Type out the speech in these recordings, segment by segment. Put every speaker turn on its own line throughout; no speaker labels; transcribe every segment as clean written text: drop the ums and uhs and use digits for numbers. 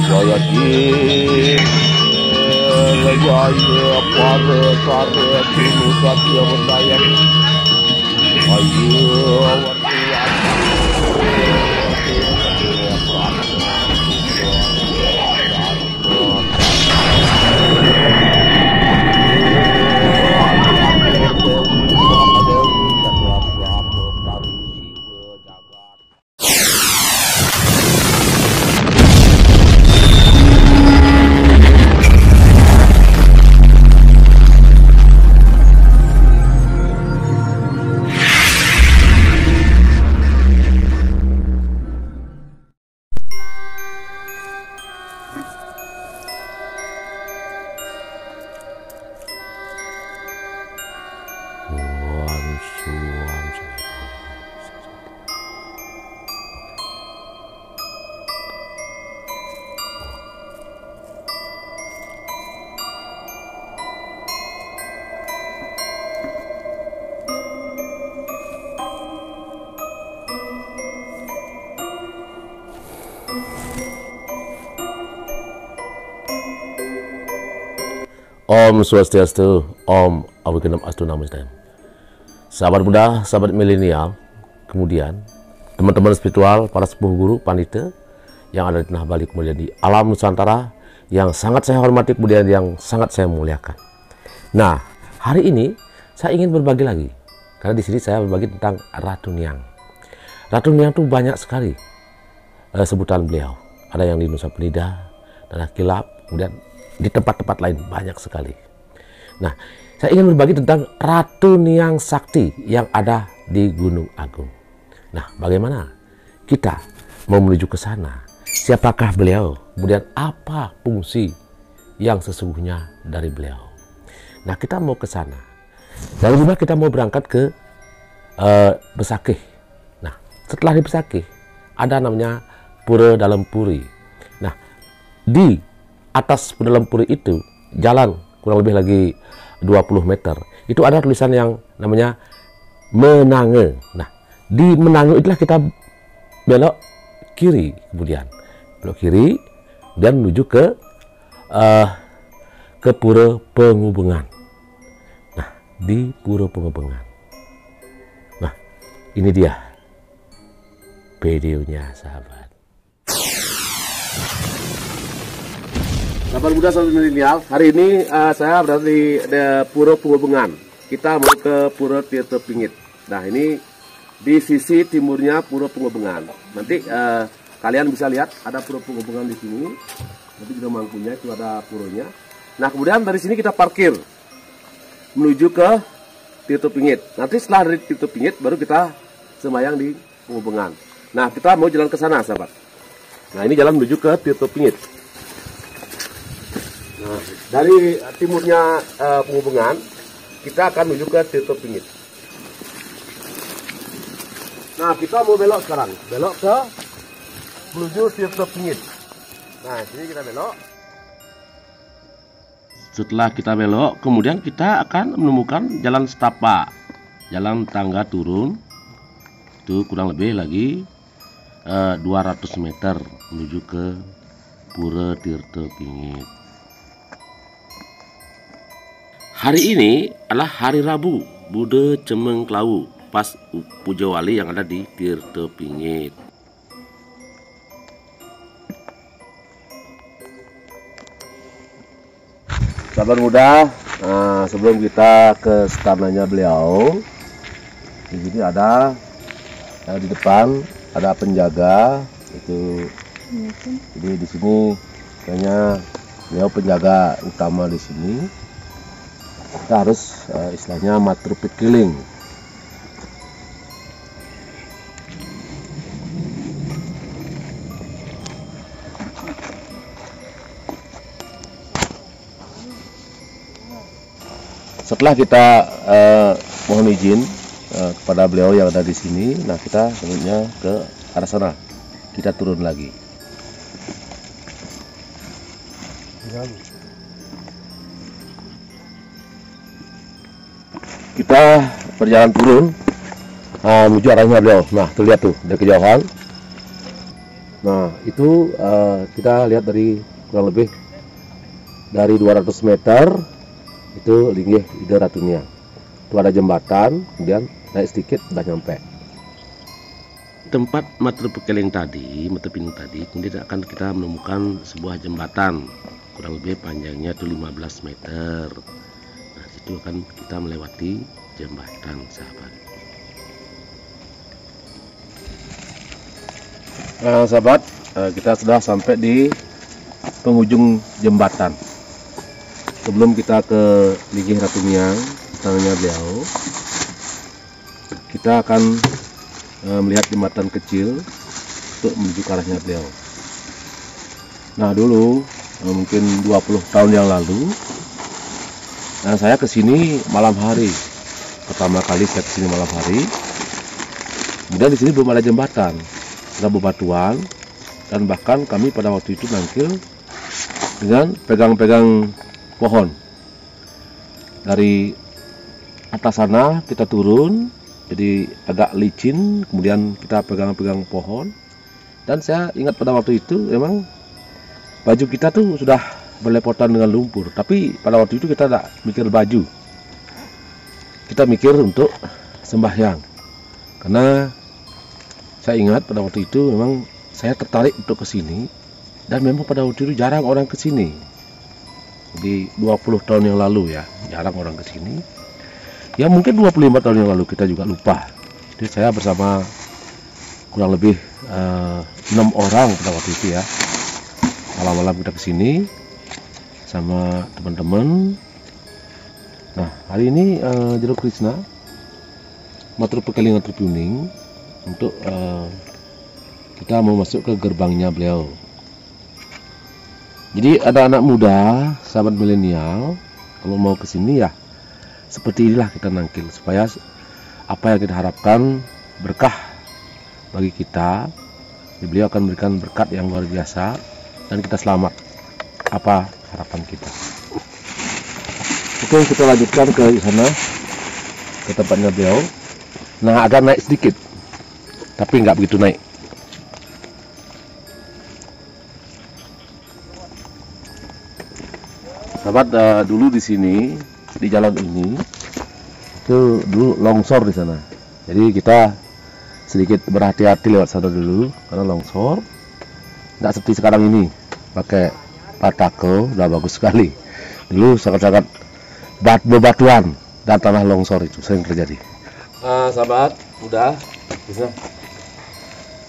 Jaya di Jaya pada sare tunu satya berdaya. Ayo Om Swastiastu, Om Awikenam Astu Namaste. Sahabat muda, sahabat milenial, kemudian teman-teman spiritual, para sepuh guru, pandita yang ada di tanah Bali, kemudian di alam Nusantara yang sangat saya hormati, kemudian yang sangat saya muliakan. Nah, hari ini saya ingin berbagi lagi, karena di sini saya berbagi tentang Ratu Niang. Ratu Niang itu banyak sekali sebutan beliau. Ada yang di Nusa Penida, Tanah Kilap, kemudian di tempat-tempat lain banyak sekali. Nah, saya ingin berbagi tentang Ratu Niang Sakti yang ada di Gunung Agung. Nah, bagaimana kita mau menuju ke sana? Siapakah beliau? Kemudian apa fungsi yang sesungguhnya dari beliau? Nah, kita mau ke sana. Dari mana kita mau berangkat ke Besakih. Nah, setelah di Besakih ada namanya Pura Dalam Puri. Nah, di atas dalam puri itu, jalan kurang lebih lagi 20 meter, itu ada tulisan yang namanya Menange. Nah, di Menange itulah kita belok kiri, kemudian belok kiri dan menuju ke Pura Pengubengan. Nah, di Pura Pengubengan. Nah, ini dia videonya, sahabat. Sahabat muda, sahabat milenial, hari ini saya berada di Pura Pengubengan. Kita mau ke Pura Tirta Pingit. Nah, ini di sisi timurnya Pura Pengubengan. Nanti kalian bisa lihat ada Pura Pengubengan di sini. Nanti juga mangkunya itu ada puronya. Nah, kemudian dari sini kita parkir menuju ke Tirta Pingit. Nanti setelah dari Tirta Pingit baru kita sembahyang di Pengubengan. Nah, kita mau jalan ke sana, sahabat. Nah, ini jalan menuju ke Tirta Pingit. Nah, dari timurnya Pengubengan kita akan menuju ke Tirta Pingit. Nah, kita mau belok sekarang, belok ke menuju Tirta Pingit. Nah, sini kita belok. Setelah kita belok, kemudian kita akan menemukan jalan setapak, jalan tangga turun. Itu kurang lebih lagi 200 meter menuju ke Pura Tirta Pingit. Hari ini adalah hari Rabu, Buddha Cemeng Kelawu, pas Puja Wali yang ada di Tirta Pingit. Sahabat muda, sebelum kita ke stananya beliau, di sini ada di depan ada penjaga itu. Jadi di sini kayaknya beliau penjaga utama di sini. Kita harus istilahnya matur pikiling. Setelah kita mohon izin kepada beliau yang ada di sini, nah kita selanjutnya ke arah sana. Kita turun lagi. Kita berjalan turun menuju arahnya beliau. Nah, tuh lihat tuh dari kejauhan. Nah, itu kita lihat dari kurang lebih dari 200 meter itu linggih Ide Ratunia. Itu ada jembatan, kemudian naik sedikit udah nyampe. Tempat mata pekeling tadi, mata pinung tadi, kemudian akan kita menemukan sebuah jembatan kurang lebih panjangnya itu 15 meter. Nah, situ akan kita melewati jembatan, sahabat. Nah, sahabat, kita sudah sampai di penghujung jembatan. Sebelum kita ke Linggih Ratunia, istananya beliau, kita akan melihat jembatan kecil untuk menuju ke arahnya beliau. Nah, dulu mungkin 20 tahun yang lalu, saya ke sini malam hari. Pertama kali saya ke sini malam hari. Kemudian di sini belum ada jembatan, ada bebatuan, dan bahkan kami pada waktu itu nangkil dengan pegang-pegang pohon. Dari atas sana kita turun, jadi agak licin, kemudian kita pegang-pegang pohon. Dan saya ingat pada waktu itu memang baju kita tuh sudah berlepotan dengan lumpur, tapi pada waktu itu kita tidak mikir baju, kita mikir untuk sembahyang. Karena saya ingat pada waktu itu memang saya tertarik untuk ke sini, dan memang pada waktu itu jarang orang ke sini. Di 20 tahun yang lalu ya, jarang orang ke sini. Ya mungkin 25 tahun yang lalu kita juga lupa. Jadi saya bersama kurang lebih 6 orang pada waktu itu ya. Malam-malam kita kesini sama teman-teman. Nah, hari ini Jero Krishna matur pekeling atur piuning untuk kita mau masuk ke gerbangnya beliau. Jadi ada anak muda, sahabat milenial, kalau mau kesini ya seperti inilah kita nangkil, supaya apa yang kita harapkan berkah bagi kita. Beliau akan memberikan berkat yang luar biasa dan kita selamat. Apa harapan kita? Oke, kita lanjutkan ke sana, ke tempatnya beliau. Nah, agak naik sedikit, tapi nggak begitu naik. Sahabat, dulu di sini, di jalan ini itu dulu longsor di sana. Jadi kita sedikit berhati-hati lewat sana dulu karena longsor. Nggak seperti sekarang ini pakai patako, udah bagus sekali. Dulu sangat-sangat bebatuan dan tanah longsor itu sering terjadi. Sahabat muda, bisa.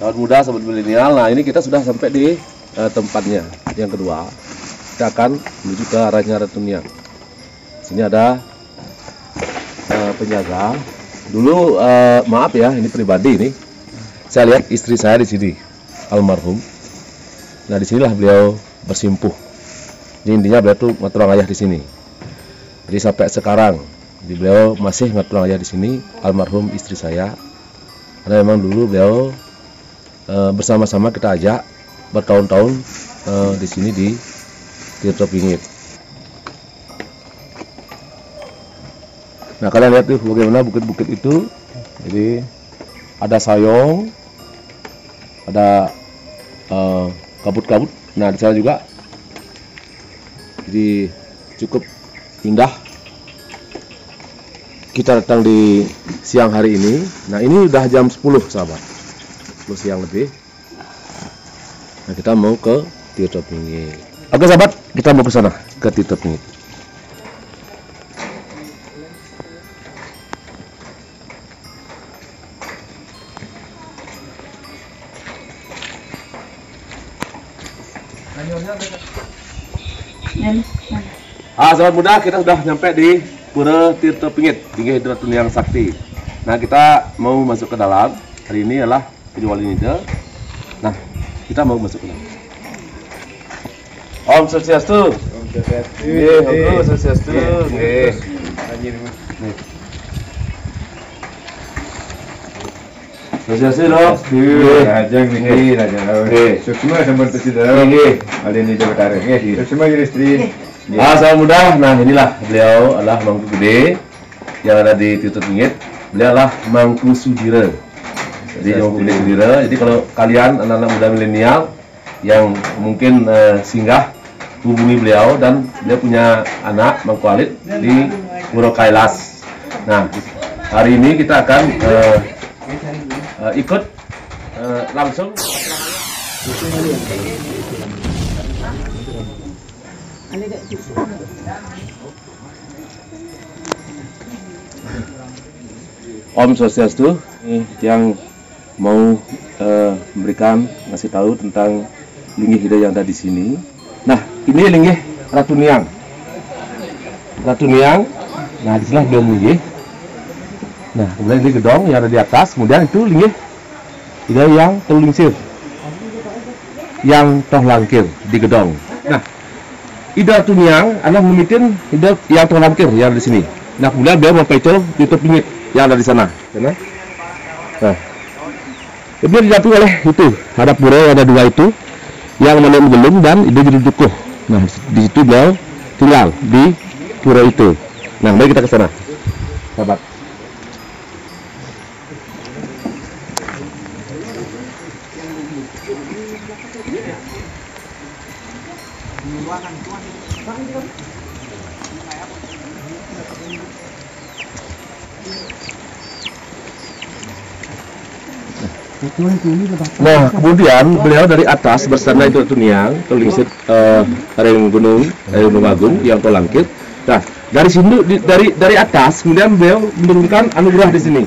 Sahabat muda, sahabat milenial. Nah, ini kita sudah sampai di tempatnya yang kedua. Kita akan menuju ke arahnya Ratunia. Sini ada penjaga. Dulu maaf ya, ini pribadi ini. Saya lihat istri saya di sini, almarhum. Nah, disinilah beliau bersimpuh. Jadi intinya beliau tuh ngaturang ayah di sini. Jadi sampai sekarang, beliau masih ngaturang ayah di sini, almarhum istri saya. Karena memang dulu beliau bersama-sama kita ajak bertahun-tahun di sini di Tirto Pingit. Nah, kalian lihat tuh bagaimana bukit-bukit itu. Jadi ada sayong, ada kabut-kabut. Nah, di sana juga. Jadi cukup indah. Kita datang di siang hari ini. Nah, ini udah jam 10, sahabat. 10 siang lebih. Nah, kita mau ke Tirto Pingit. Oke, sahabat, kita mau ke sana, ke Tirto Pingit. Sahabat muda, kita sudah sampai di Pura Tirto Pingit, Linggih Ratunia yang Sakti. Nah, kita mau masuk ke dalam. Hari ini adalah Pijuwalinida. Nah, kita mau masuk ke dalam. Om Swastiastu.
Om Swastiastu.
Om Swastiastu. Swastiastu loh.
Rajang nih, rajang. Sukma sambil tersidar. Ada ini coba tarik. Sukma jadi istri.
Sahabat muda, nah inilah beliau adalah Mangku Gede yang ada di Tirto Pingit. Beliau adalah Mangku Sudira. Jadi yang pilih sendiri. Jadi kalau kalian anak-anak muda milenial yang mungkin singgah, hubungi beliau, dan dia punya anak Mangku Alit di Pura Kailas. Nah, hari ini kita akan ikut langsung. Om Swastiastu, yang mau memberikan ngasih tahu tentang linggih hidup yang ada di sini. Nah, ini linggih Ratu Niang. Ratu Niang. Nah, di sini gedung linggih. Nah, kemudian ini gedong yang ada di atas. Kemudian itu linggih hidup yang terlingsir, yang terlangkir di gedong. Nah, Ida Ratu Niang adalah memimpin hidup yang terlangkir yang ada di sini. Nah, kemudian beliau mempecol tutup pingit yang ada di sana. Nah, kemudian didampingi oleh itu, hadap pura yang ada dua itu, yang menem gelung dan itu jadi dukuh. Nah, di situ beliau tinggal di pura itu. Nah, mari kita ke sana, sahabat. Nah, kemudian beliau dari atas bersama itu Ratu Niang, terlingsir gunung Agung yang terlangkir. Nah, dari sini dari atas kemudian beliau menurunkan anugerah di sini.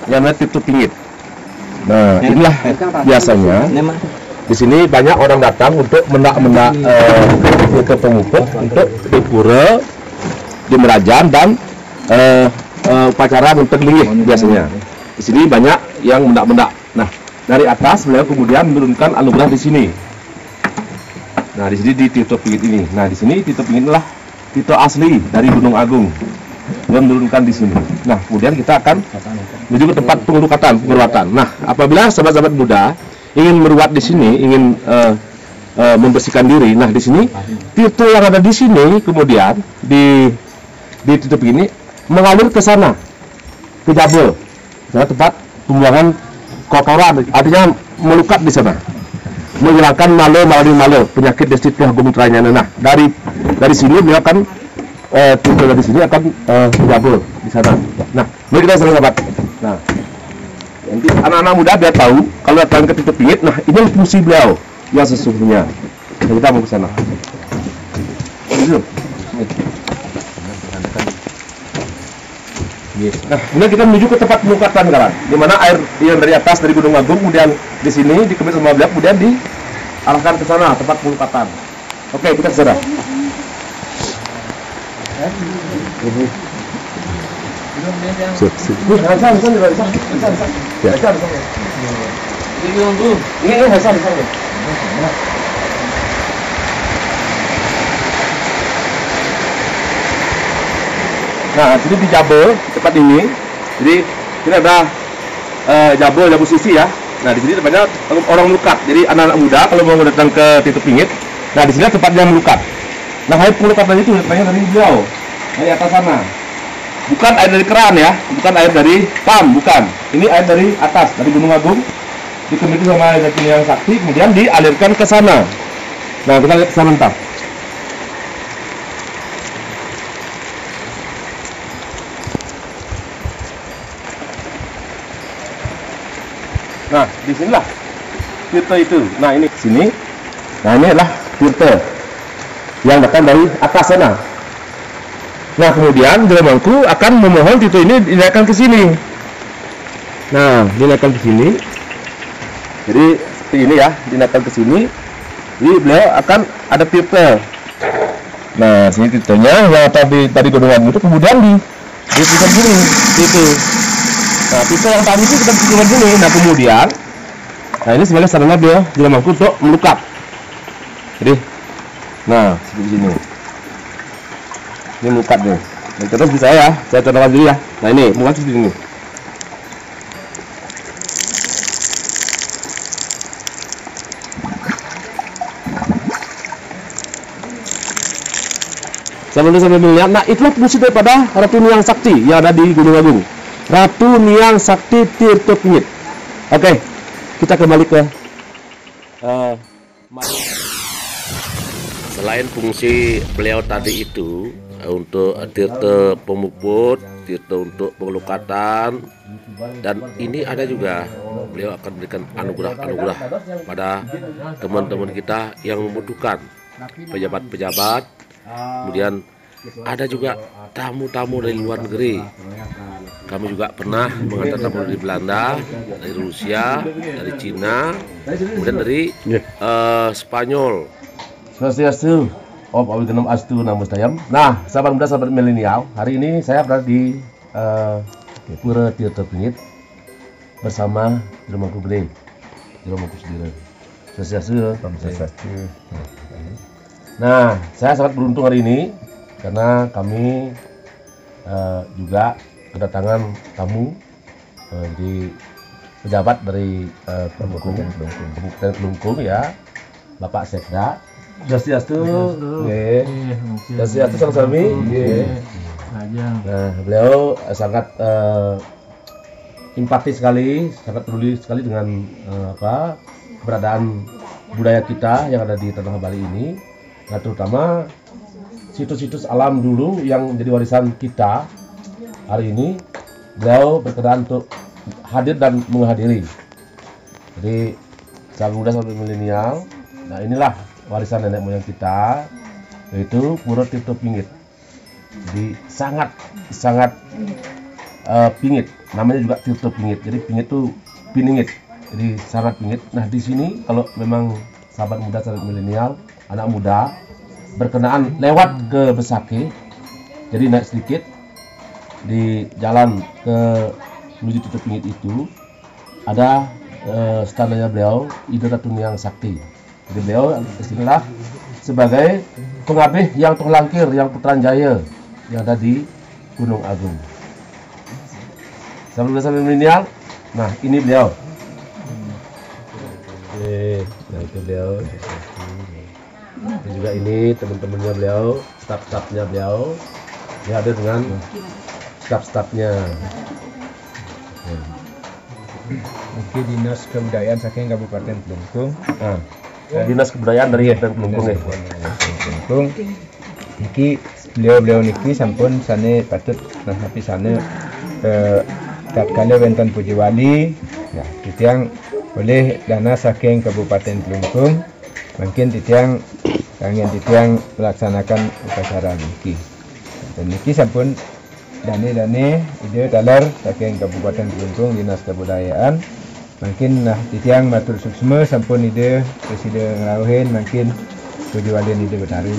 Yang namanya tutup pingit. Nah, inilah biasanya di sini banyak orang datang untuk mendak-mendak ke pemukul, untuk di pura, di Merajan, dan upacara untuk linggih biasanya. Di sini banyak yang mendak-mendak. Nah, dari atas beliau kemudian menurunkan anugerah di sini. Nah, di sini di Tito Pingit ini. Nah, di sini Tito Pingit adalah Tito asli dari Gunung Agung. Beliau menurunkan di sini. Nah, kemudian kita akan menuju ke tempat pengurutan. Nah, apabila sahabat-sahabat muda ingin meruat di sini, ingin membersihkan diri. Nah, di sini Tito yang ada di sini kemudian di Tito Pingit ini mengalir ke sana, ke Jabel. Nah, tempat pembuangan kotoran, artinya melukat di sana, menghilangkan malo penyakit destruktif gumitranya. Nah, dari sini beliau akan dari sini akan jabul di sana. Nah, mari kita sering sahabat. Nah, nanti anak-anak muda biar tahu kalau datang ke Tito Pingit. Nah, ini fungsi beliau yang sesungguhnya. Nah, kita mau ke sana. Nah, kemudian kita menuju ke tempat pelukatan kawan, di mana air yang dari atas dari Gunung Agung kemudian di sini dikemit sama beliau, kemudian diarahkan ke sana tempat pelukatan. Oke, kita ke sana. Nah, jadi di Jabel tempat ini, jadi ini ada Jabel sisi ya. Nah, di sini tempatnya orang melukat. Jadi anak-anak muda kalau mau datang ke Tito Pingit, nah di sini tempatnya melukat. Nah, air pelukatan itu datangnya dari beliau, dari atas sana. Bukan air dari keran ya, bukan air dari pam, bukan. Ini air dari atas, dari Gunung Agung, dikemiti sama Jati yang sakti, kemudian dialirkan ke sana. Nah, kita lihat ke sana ntar. Nah, di sinilah tirta itu. Nah, ini sini. Nah, ini adalah tirta yang datang dari atas sana. Nah, kemudian Jelamangku akan memohon tirta ini dinaikkan ke sini. Nah, dinaikkan ke sini. Jadi ini ya, dinaikkan ke sini. Jadi beliau akan ada tirta. Nah, sini tirtanya yang tadi Gunung Agung itu kemudian di sini itu. Nah, pisau yang tadi itu kita pisaukan dulu. Nah, kemudian, nah ini sebagai sarana dia Jelamangku untuk melukat. Jadi, nah seperti sini. Ini melukat nih. Dan terus bisa ya, saya contohkan dulu ya. Nah ini melukat seperti ini. Sambil melihat, nah itulah fungsi daripada Ratu Niang Sakti yang ada di Gunung Agung. Ratu Niang Sakti Tirto Pingit. Oke, kita kembali ke selain fungsi beliau tadi itu untuk tirta pemuput, tirta untuk pengelukatan, dan ini ada juga beliau akan berikan anugerah-anugerah pada teman-teman kita yang membutuhkan, pejabat-pejabat, kemudian ada juga tamu-tamu dari luar negeri. Kami juga pernah mengantar tamu dari Belanda, dari Rusia, dari Cina, kemudian dari Spanyol. Swastiastu, Om Awigenum Astu Namusdayam. Nah, sahabat muda, sahabat milenial, hari ini saya berada di Pura Tirto Pingit bersama Diromangku Gede, Diromangku Sendiri. Swastiastu, Swastiastu. Nah, saya sangat beruntung hari ini karena kami juga kedatangan tamu di pejabat dari Kabupaten Kelungkung ya, Bapak Sekda. Swastiastu, Swastiastu Sami. Nah, beliau sangat empati sekali, sangat peduli sekali dengan keberadaan budaya kita yang ada di tanah Bali ini. Nah, terutama situs-situs alam dulu yang menjadi warisan kita. Hari ini beliau berkenan untuk hadir dan menghadiri. Jadi sahabat muda, sahabat milenial, nah inilah warisan nenek moyang kita, yaitu Pura Tirto Pingit. Jadi sangat pingit, namanya juga Tirto Pingit. Jadi pingit itu piningit, jadi sangat pingit. Nah, di sini kalau memang sahabat muda, sahabat milenial, anak muda berkenaan lewat ke Besaki, jadi naik sedikit di jalan ke menuju Tirto Pingit itu ada standanya beliau, Ida Ratu Niang Sakti. Jadi beliau istilah sebagai pengabih yang terlangkir, yang Putranjaya yang ada di Gunung Agung. Sahabat milenial, nah ini beliau. Nah itu beliau. Dan juga ini teman-temannya beliau, staf-stafnya beliau. Dia ada dengan staf-stafnya.
Mungkin Dinas Kebudayaan saking Kabupaten Kelungkung.
Dinas Kebudayaan dari Kabupaten Kelungkung ya.
Kelungkung. Niki beliau niki sampun sane patut nahapi sana tatkala wonten puji wali. Ya, titiang oleh dana saking Kabupaten Kelungkung. Mungkin titiang titiang melaksanakan upacara niki. Dan niki sampun dane ide dalar saking Kabupaten Kelungkung Dinas Kebudayaan. Mungkin nah titiang matur suksma sampun ide presiden ngrawuhin mungkin puji wali ide betari.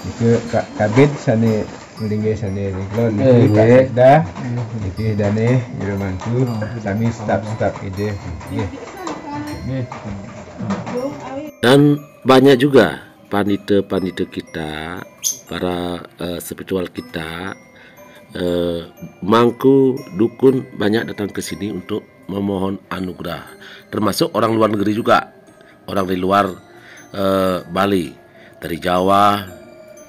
Itu kabid sane mlingge sane riklon iki dah iki dane Diromangku sami staf ide nggih.
Dan banyak juga panitia kita, para spiritual kita, mangku dukun banyak datang ke sini untuk memohon anugerah, termasuk orang luar negeri juga, orang dari luar Bali, dari Jawa,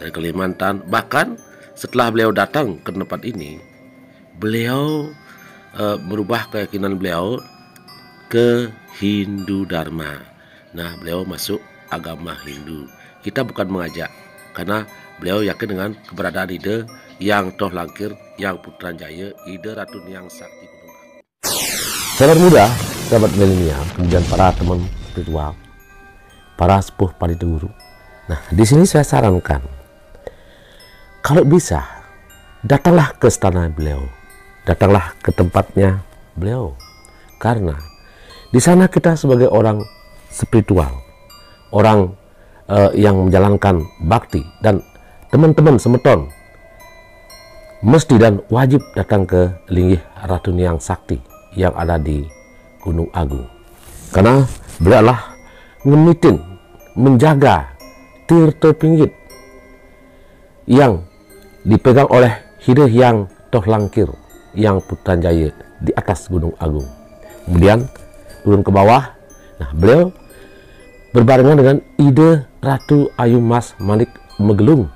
dari Kalimantan. Bahkan setelah beliau datang ke tempat ini, beliau merubah keyakinan beliau ke Hindu Dharma. Nah, beliau masuk agama Hindu. Kita bukan mengajak, karena beliau yakin dengan keberadaan ide yang toh langkir, yang Putranjaya, ide Ratu Niang Sakti Gunung Agung. Sahabat muda, sahabat milenial, kemudian para teman spiritual, para sepuh panitia guru. Nah, di sini saya sarankan, kalau bisa, datanglah ke istana beliau, datanglah ke tempatnya beliau, karena di sana kita sebagai orang spiritual, orang yang menjalankan bakti, dan teman-teman semeton mesti dan wajib datang ke Linggih Ratu Niang Sakti yang ada di Gunung Agung, karena beliau adalah ngemitin, menjaga Tirto Pingit yang dipegang oleh hide yang toh langkir, yang Putranjaya di atas Gunung Agung. Kemudian turun ke bawah, nah beliau berbarengan dengan ide Ratu Ayu Mas Manik Megelung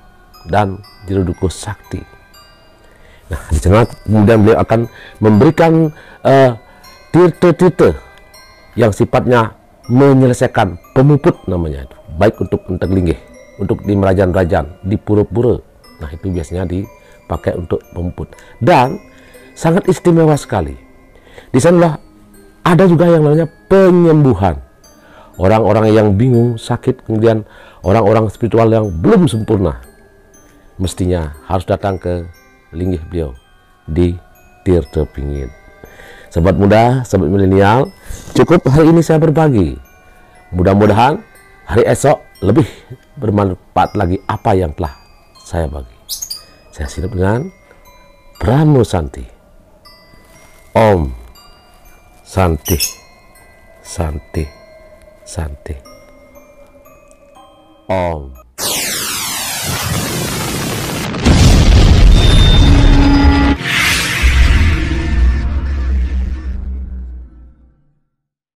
dan Jeruduko Sakti. Nah, di sana kemudian beliau akan memberikan tirte-tirte yang sifatnya menyelesaikan pemuput namanya itu, baik untuk Enteglinggih, untuk di merajan-rajan, di pura-pura. Nah, itu biasanya dipakai untuk pemuput. Dan sangat istimewa sekali. Di sanalah ada juga yang namanya penyembuhan. Orang-orang yang bingung, sakit, kemudian orang-orang spiritual yang belum sempurna, mestinya harus datang ke linggih beliau di Tirte Pingit. Sobat muda, sobat milenial, cukup hari ini saya berbagi. Mudah-mudahan hari esok lebih bermanfaat lagi apa yang telah saya bagi. Saya siap dengan Brahmo Santi. Om Santi, Santi, Santi. Om.